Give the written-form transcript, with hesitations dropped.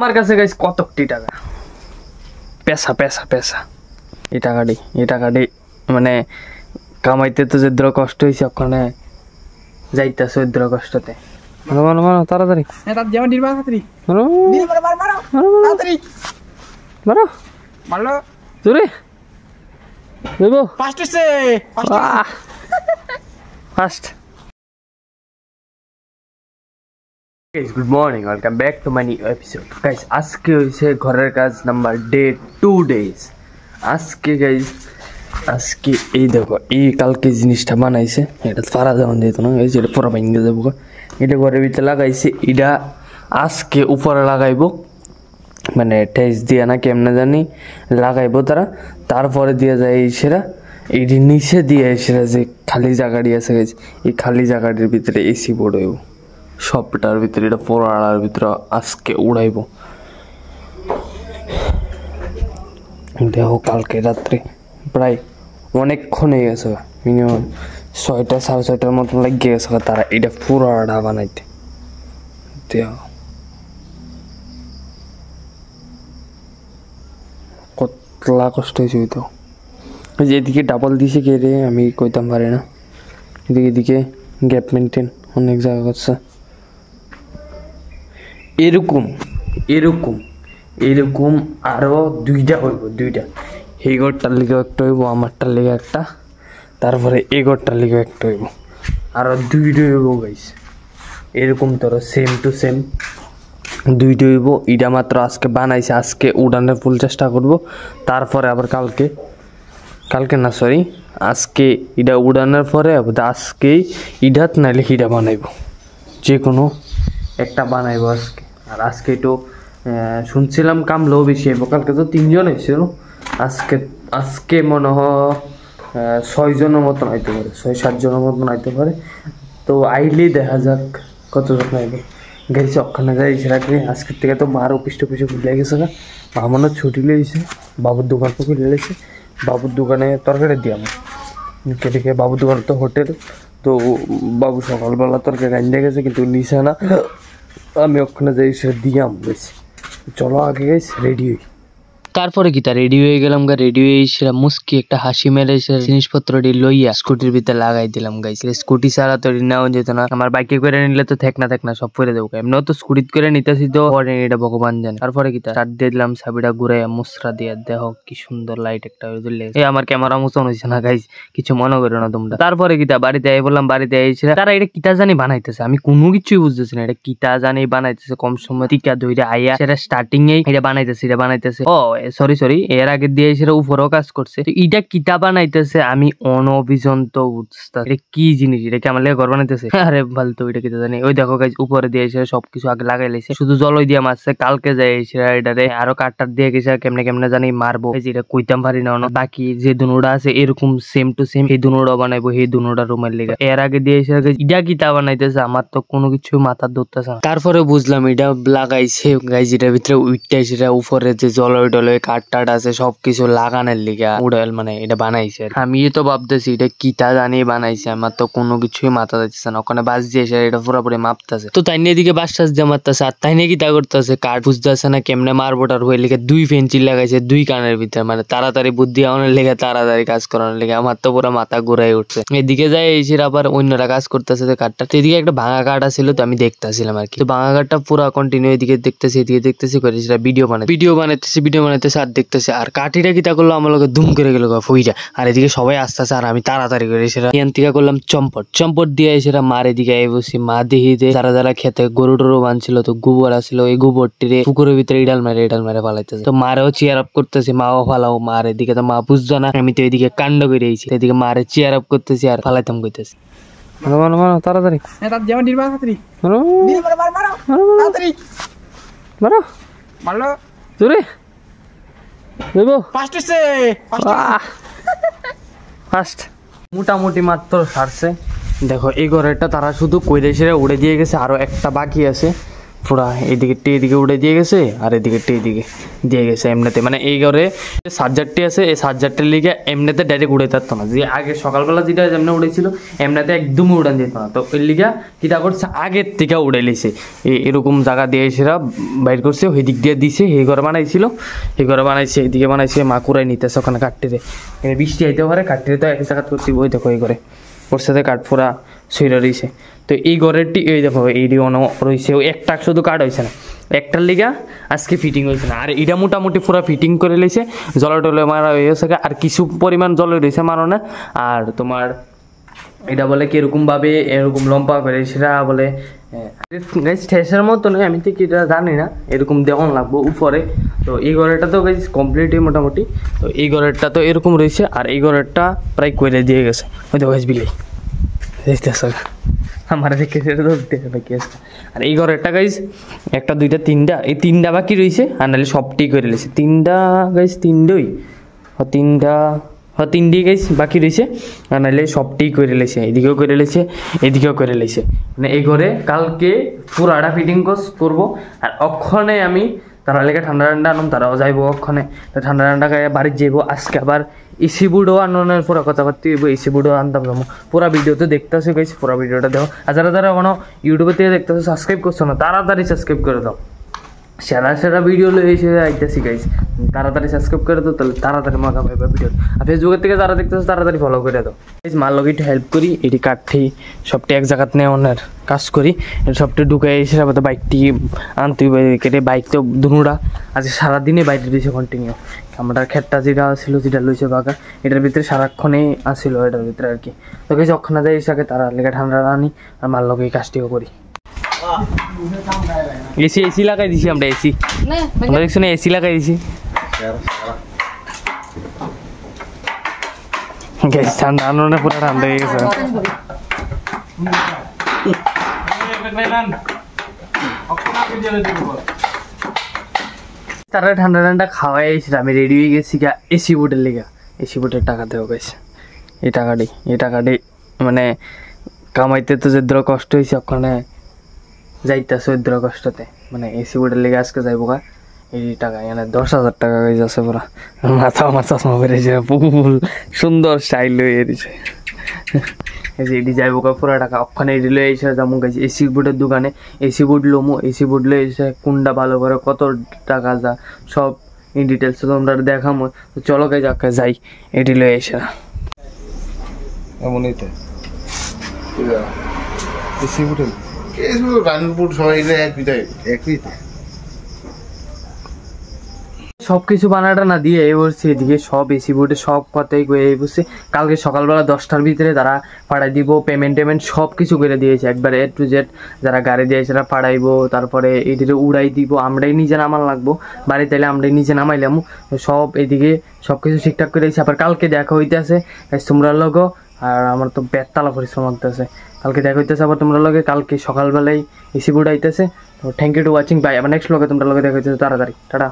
আমার কাছে গাইস কতটি টাকা পেশা পেশা পেশা এই টাকাটি মানে কামাইতে তো যে দ্র কষ্ট হয়েছে ওখানে যাইতেছে ওই দ্র কষ্টতে মারো মারো মারো তাড়াতাড়ি মারো মারো জোরে দেবো first good morning welcome back to my new episode guys আজকে হয়েছে ঘরের কাজ নাম্বার 2 days আজকে গাইস আজকে এই দেখো এই কালকে জিনিসটা বানাইছে এটা ফারা যেমন যেত না গাইস এটা পুরো ভেঙে যাবো এটা ঘরের ভিতরে লাগাইছে এটা আজকে উপরে লাগাইবো মানে টেস্ট দিয়ে না কেমনে জানি লাগাইবো তারা তারপরে দিয়ে যায় সেরা এটি নিচে দিয়ে সেরা যে খালি জায়গাটি আছে গেছে এই খালি জায়গাটির ভিতরে এসি বোর্ড হইব সবটার ভিতরে এটা পুরো আড়ার ভিতরে আজকে উড়াইব দেখো কালকে রাত্রে প্রায় অনেকক্ষণ হয়ে গেছে মিনিমাম 6টা 6:30টার মতন লাগিয়ে গেছে তারা এটা পুরো আড়া বানাইতে দেখো কতলা কষ্ট হয়েছে তো যে এদিকে ডাবল দিছে কে রে আমি কইতাম পারি না এদিকে গ্যাপ মেনটেন অনেক জায়গা করছে এরকম আরো দুইটা হইব দুইটা এই ঘরটার লিগে একটা হইব আমারটার লিগে একটা তারপরে এই ঘরটার লিগে একটা হইব আরো দুইটা হইব গাইস এরকম তোর সেম টু সেম দুইটা হইব এটা মাত্র আজকে বানাইছে আজকে উড়ানোর ফুল চেষ্টা করব তারপরে আবার কালকে না সরি আজকে এটা উড়ানোর পরে আজকেই ইডাত নাইলে হিডা বানাইব যে কোনো একটা বানাইব আজকে আর আজকে তো শুনছিলাম কামলেও বেশি হইব কালকে তো 3 জন হয়েছিল আজকে মনে হয় 6 জনের মতন আইতে পারে 6-7 জনের মতন আইতে পারে তো আইলেই দেখা যাক কতজন আইবে গেছে ওখানে যাই সেটাকে আজকের থেকে তো মার অফিস খুলে গেছে না মামানো ছুটি লেগেছে বাবুর দোকান তো খুলে লেগেছে বাবুর দোকানে তরকারি দিই আমি কেটে বাবুর দোকান তো হোটেল তো বাবু সকালবেলা তরকারি রান্না গেছে কিন্তু নিছে না আমি ওখানে যাই সেটা দিয়াম বেশি চলো আগে গাইস রেডি হই তারপরে কি তা রেডি হয়ে গেলাম রেডি হয়ে সেরা মুস্কি একটা হাসি মেরে জিনিসপত্রটি লইয়া স্কুটির ভিতরে লাগাই দিলাম গাইস স্কুটি ছাড়া তো নেওয়া যেত না আমার বাইকে করে নিলে তো থেক না সব পরে দেবো এমনিও তো স্কুটিত করে নিতেছি তো এটা ভগবান জানে তারপরে কি তা স্টার্ট দিয়ে দিলাম চাবিটা ঘুরাইয়া মুসরা দিয়ে দেখো কি সুন্দর লাইট একটা জ্বলে এই আমার ক্যামেরা মোচন হয়েছে না গাইস কিছু মনে করো না তোমরা তারপরে কি তা বাড়িতে আই বললাম বাড়িতে আইছে তারা এটা কিতা জানি বানাইতেছে আমি কোনো কিছুই বুঝতেছি না এটা কিতা জানি বানাইতেছে কম সময় টিকা ধইরা আইয়া সেটা স্টার্টিং এই এটা বানাইতেছে ও সরি এর আগে দিয়ে সেটা উপরেও কাজ করছে এটা কিতা বানাইতেছে আমি অনভিজন্ত বুঝতেছি এটা কি জিনিস এটা কি আমার লেগে ঘর বানাইতেছে আরে ফালতু এটা কিতা জানি ওই দেখো গাইস উপরে দিয়ে এসে সবকিছু আগে লাগাই লাইছে শুধু জলই দিয়ে মারছে কালকে যাই এটারে আরো কাটটার দিয়ে গেছে কেমনে জানি মারবো এই যে এটা কইতাম পারি না বাকি যে দুনোটা আছে এরকম সেম টু সেম এই দুনোটা বানাইবো এই দুনোটা রুমের লেগে এর আগে দিয়ে এসে এটা কিতা বানাইতেছে আমার তো কোনো কিছু মাথার ধরতেছে না তারপরে বুঝলাম এটা লাগাইছে গাইস এটার ভিতরে উইটটাই সেটা উপরে যে জলই কাট আছে সবকিছু লাগানোর লিগা উড়াল মানে এটা বানাইছে আমি তো ভাবতেছি এটা কিতা জানি বানাইছে আমার তো কোনো কিছুই মাথা যাচ্ছে না ওখানে বাস দিয়ে এটা পুরোপুরি মাপতেছে তো তাই নিয়ে দিকে বাস টাস দিয়ে মারতেছে আর তাই নিয়ে কিতা করতেছে কাঠ বুঝতেছে না কেমনে মারবোটার হয়ে লিখে 2 পেন্সিল লাগাইছে 2 কানের ভিতরে মানে তাড়াতাড়ি বুদ্ধি আনার লেগে তাড়াতাড়ি কাজ করানোর লেগে আমার তো পুরো মাথা ঘুরাই উঠছে এদিকে যাই এসে আবার অন্যরা কাজ করতেছে কাঠটা এদিকে একটা ভাঙা কাঠ ছিল তো আমি দেখতেছিলাম আর কি তো ভাঙা কাঠটা পুরো কন্টিনিউ এদিকে দেখতেছি করে সেটা ভিডিও বানাইতেছে আর দেখতেছে আর কাঠিটা কিতা করলো আমার লোক ধুম করে গেল ফইটা আর এদিকে সবাই আসতেছে আর আমি তাড়াতাড়ি করে সেটা ইয়ান্তিকা করলাম চম্পট দিয়ে সেটা মার এদিকে বসি মা দেখিতে যারা খেতে গরু টরু বানছিল তো গোবর আসছিল এই গোবরটিরে পুকুরের ভিতরে ইডাল মেরে ফালাইতেছে তো মারেও চেয়ার আপ করতেছে মাও ফালাও মার এদিকে তো মা বুঝতো না আমি তো এদিকে কাণ্ড করে এসেছি এদিকে মারে চেয়ার আপ করতেছি আর ফালাইতাম কইতেছি মারো তাড়াতাড়ি মারো জোরে মোটামুটি মাত্র সারছে দেখো এই ঘরেরটা তারা শুধু কইলে সেরে উড়ে দিয়ে গেছে আরো একটা বাকি আছে পুরা এদিকে উড়ে দিয়ে গেছে আর এদিকে দিয়ে গেছে এমনিতে, মানে এই ঘরে চার্জারটি আছে, এই চার্জারটির লিগে এমনিতে ডাইরেক্ট উড়ে থাকতো না, যে আগে সকালবেলা যেটা যেমনি উড়েছিল এমনিতে একদমই উড়ান যেত না। তো এর লিগা কিটা করছে আগের থেকে উড়ে লিছে, এরকম জায়গা দিয়ে এসেরা বাইর করছে, ওই দিক দিয়ে দিছে, এই ঘরে বানাইছিল, এই ঘরে বানাইছে, এইদিকে বানাইছে, মা কুড়াই নিতেছে ওখানে কাঠটিরে, বৃষ্টি আইতে পারে, কাঠটিরে তো এক জায়গা করছি, ওই দেখো এই ঘরে ওর সাথে কাঠ ফোড়া সইরা রয়েছে। তো এই ঘরেরটি এই দেখো এইটি অন রয়েছে, ওই একটা শুধু কাঠ হয়েছে না, একটার লিগা আজকে ফিটিং হয়েছে না, আর এটা মোটামুটি পুরো ফিটিং করে লেছে, জলে টলে মারা হয়েছে, আর কিছু পরিমাণ জলে রয়েছে মারণে। আর তোমার এটা বলে কি এরকমভাবে এরকম লম্বা করে সেটা বলে ঠেসের মতো নয়, আমি ঠিক এটা জানি না, এরকম দেওয়ান লাগবো উপরে। তো এই ঘরেরটা তো গাইজ কমপ্লিটই মোটামুটি, তো এই ঘরেরটা তো এরকম রয়েছে, আর এই ঘরেরটা প্রায় করে দিয়ে গেছে, হয়তো গাইজ বিলে আমার দেখে সেটা ধরতে হবে কেসটা। আর এই ঘরেরটা গাইজ একটা দুইটা তিনটা, এই তিনটা বাকি রয়েছে, আর নাহলে সবটি করে লেছে, তিনটা গাইজ তিনটি গাইজ বাকি রয়েছে, আর নাহলে সবটি করে লেছে, এদিকেও করে লেছে এদিকেও করে লেছে। মানে এই ঘরে কালকে পুরাটা ফিটিং করবো, আর অক্ষণে আমি তারা লেগে ঠান্ডা আনুম, তারাও যাইবো অক্ষণে, ঠান্ডা গায়ে বাড়ির যাইবো। আজকে আবার এসি বুডও আনানোর পুরো কথাবার্তা হইব, এসি বুডও আনতাম যাবো। পুরা ভিডিওতে দেখতে আসো গাইস, পুরা ভিডিওটা দেখো। আর যারা এখনো ইউটিউবে থেকে দেখতে আসো সাবস্ক্রাইব করছো না, তাড়াতাড়ি সাবস্ক্রাইব করে দাও, সেরা ভিডিও এসে আইতেছি গাইস, তাড়াতাড়ি সাবস্ক্রাইব করে দাও, তাহলে তাড়াতাড়ি মজা পাইবা ভিডিও। আর ফেসবুকের থেকে যারা দেখতেছো তাড়াতাড়ি ফলো করে দাও গাইস। মার লগে একটু হেল্প করি, এটি কাঠি সবটি এক জায়গাত নেওয়ার কাজ করি, সবটি ঢুকাই এসে আবার বাইকটি আনতে কেটে, বাইক তো দুনুরা আজকে সারাদিনে বাইরে দিয়েছে কন্টিনিউ। আমরা ক্ষেতটা যেটা ছিল যেটা লইছে বাগা, এটার ভিতরে সারাক্ষণেই আসছিল এটার ভিতরে আর কি। তো গাইস অক্ষণে যাই এসে তারা লেগে ঠান্ডা আনি, আর মার লগে এই কাজটিও করি। এসি লাগাই দিছি আমরা, এসি আমরা দেখছো না, এসি লাগাই দিছি ঠান্ডা আনন্দ পুরো ঠান্ডা হয়ে গেছে। তারা ঠান্ডা খাওয়াই এসেছিল, আমি রেডি হয়ে গেছি এসি বোর্ডের লেগে, এসি বোর্ডের টাকা দেওয়া গেছে, এই টাকাটি মানে কামাইতে তো যে কষ্ট হয়েছে, ওখানে যাইতেছে ওই কষ্টতে, মানে এসি বোর্ডের লেগে আজকে যাইবো গা এই টাকা, এখানে 10,000 টাকা হয়ে যাচ্ছে পুরা। মাথা আমার চশমা বেড়েছে, ফুল সুন্দর স্টাইল হয়ে দিছে, এটি যাইবো গা পুরা টাকা। ওখানে এটি লয়ে এসে যেমন গেছি এসি বোর্ডের দোকানে, এসি বোর্ড লোমো, এসি বোর্ড লয়ে এসে কোনটা ভালো করে কত টাকা যা সব ইন ডিটেলস তোমরা দেখামো। তো চলো গাই যাই এটি লয়ে এসে এমনই তো এসি বোর্ডের রানপুর সবাই একই সবকিছু বানাটা না দিয়ে এই বলছে এদিকে সব এসি বোর্ডে সব কথাই কয়ে এই বলছে কালকে সকালবেলা 10টার ভিতরে তারা পাঠাই দিব, পেমেন্ট সব কিছু করে দিয়েছে একবারে A to Z। যারা গাড়ি দিয়েছে তারা পাঠাইবো, তারপরে এদিকে উড়াই দিব, আমরাই নিজে নামান লাগবো বাড়ি, তাইলে আমরাই নিজে নামাইলাম সব, এদিকে সব কিছু ঠিকঠাক করে দিয়েছে। আবার কালকে দেখা হইতেছে তোমরা লগো, আর আমার তো বেতলা পরিশ্রম করতেছে, কালকে দেখা হইতেছে আবার তোমরা লগে, কালকে সকালবেলায় এসি বোর্ড আইতেছে। তো thank you to watching, bye. আবার নেক্সট লগে তোমরা লগে দেখা হইতেছে তাড়াতাড়ি, টাটা।